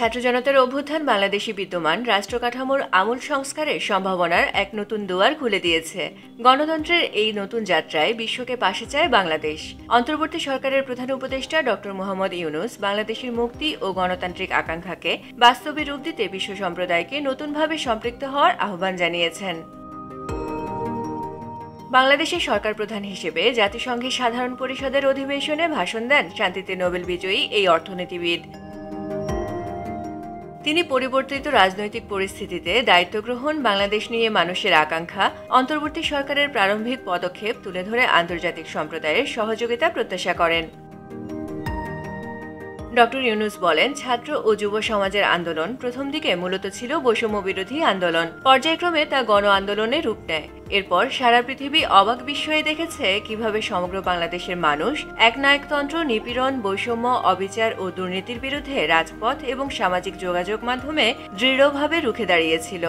ছাত্র জনতার অভ্যুত্থান বাংলাদেশে বিদ্যমান রাষ্ট্র কাঠামোর আমূল সংস্কারের সম্ভাবনার এক নতুন দুয়ার খুলে দিয়েছে। গণতন্ত্রের এই নতুন যাত্রায় বিশ্বকে পাশে চায় বাংলাদেশ। অন্তর্বর্তী সরকারের প্রধান উপদেষ্টা ডক্টর মোহাম্মদ ইউনূস বাংলাদেশের মুক্তি ও গণতান্ত্রিক আকাঙ্ক্ষাকে বাস্তবে রূপ দিতে বিশ্ব সম্প্রদায়কে নতুনভাবে সম্পৃক্ত হওয়ার আহ্বান জানিয়েছেন। বাংলাদেশের সরকার প্রধান হিসেবে জাতিসংঘের সাধারণ পরিষদের অধিবেশনে ভাষণ দেন শান্তিতে নোবেল বিজয়ী এই অর্থনীতিবিদ। তিনি পরিবর্তিত রাজনৈতিক পরিস্থিতিতে দায়িত্ব গ্রহণ, বাংলাদেশ নিয়ে মানুষের আকাঙ্ক্ষা, অন্তর্বর্তী সরকারের প্রারম্ভিক পদক্ষেপ তুলে ধরে আন্তর্জাতিক সম্প্রদায়ের সহযোগিতা প্রত্যাশা করেন। ডক্টর ইউনূস বলেন, ছাত্র ও যুব সমাজের আন্দোলন প্রথম দিকে মূলত ছিল বৈষম্য বিরোধী আন্দোলন। পর্যায়ক্রমে তা গণ আন্দোলনে রূপ নেয়। এরপর সারা পৃথিবী অবাক বিস্ময়ে দেখেছে কিভাবে সমগ্র বাংলাদেশের মানুষ একনায়কতন্ত্র, নিপীড়ন, বৈষম্য, অবিচার ও দুর্নীতির বিরুদ্ধে রাজপথ এবং সামাজিক যোগাযোগ মাধ্যমে দৃঢ়ভাবে রুখে দাঁড়িয়েছিল।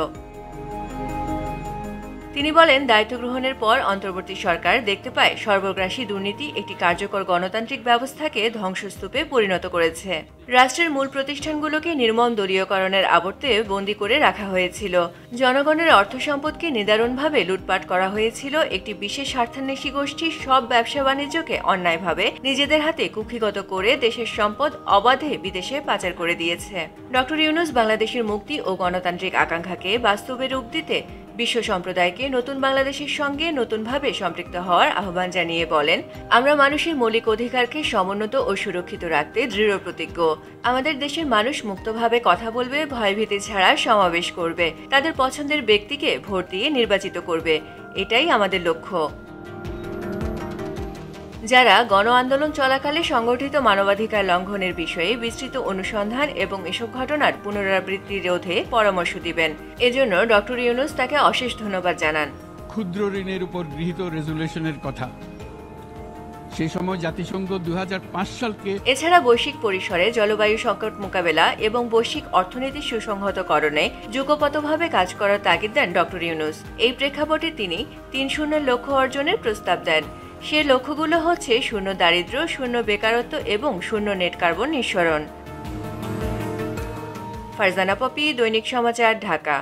তিনি বলেন, দায়িত্ব গ্রহণের পর অন্তর্বর্তী সরকার দেখতে পায় সর্বগ্রাসী দুর্নীতি একটি কার্যকর গণতান্ত্রিক ব্যবস্থাকে ধ্বংসস্তূপে পরিণত করেছে। রাষ্ট্রের মূল প্রতিষ্ঠানগুলোকে নির্মম দলীয়করণের আবর্তে বন্দী করে রাখা হয়েছিল। জনগণের অর্থ সম্পদকে নিদারুণভাবে লুটপাট করা হয়েছিল। একটি বিশেষ স্বার্থান্বেষী গোষ্ঠী সব ব্যবসা বাণিজ্যকে অন্যায়ভাবে নিজেদের হাতে কুক্ষিগত করে দেশের সম্পদ অবাধে বিদেশে পাচার করে দিয়েছে। ডক্টর ইউনূস বাংলাদেশের মুক্তি ও গণতান্ত্রিক আকাঙ্ক্ষাকে বাস্তবে রূপ দিতে বিশ্ব সম্প্রদায়কে নতুন বাংলাদেশের সঙ্গে নতুনভাবে সম্পৃক্ত হওয়ার আহ্বান জানিয়ে বলেন, আমরা মানুষের মৌলিক অধিকারকে সমুন্নত ও সুরক্ষিত রাখতে দৃঢ় প্রতিজ্ঞ। আমাদের দেশের মানুষ মুক্তভাবে কথা বলবে, ভয়ভীতি ছাড়া সমাবেশ করবে, তাদের পছন্দের ব্যক্তিকে ভোট দিয়ে নির্বাচিত করবে। এটাই আমাদের লক্ষ্য। যারা গণ আন্দোলন চলাকালে সংগঠিত মানবাধিকার লঙ্ঘনের বিষয়ে বিস্তৃত অনুসন্ধান এবং এসব ঘটনার পুনরাবৃত্তি রোধে পরামর্শ দিবেন, এজন্য ডক্টর ইউনূস তাকে অশেষ ধন্যবাদ জানান। ক্ষুদ্র ঋণের উপর গৃহীত রেজুলেশনের কথা সেই সময় জাতিসংঘ 2005 সালকে এছাড়া বৈশ্বিক পরিসরে জলবায়ু সংকট মোকাবেলা এবং বৈশ্বিক অর্থনীতির সুসংহতকরণে যুগপতভাবে কাজ করার তাগিদ দেন ডক্টর ইউনূস। এই প্রেক্ষাপটে তিনি 3-0 লক্ষ্য অর্জনের প্রস্তাব দেন। সে লক্ষ্যগুলো হচ্ছে 0 দারিদ্র্য, 0 বেকারত্ব এবং 0 নেট কার্বন নিঃসরণ। ফারজানা পপি, দৈনিক সমাচার, ঢাকা।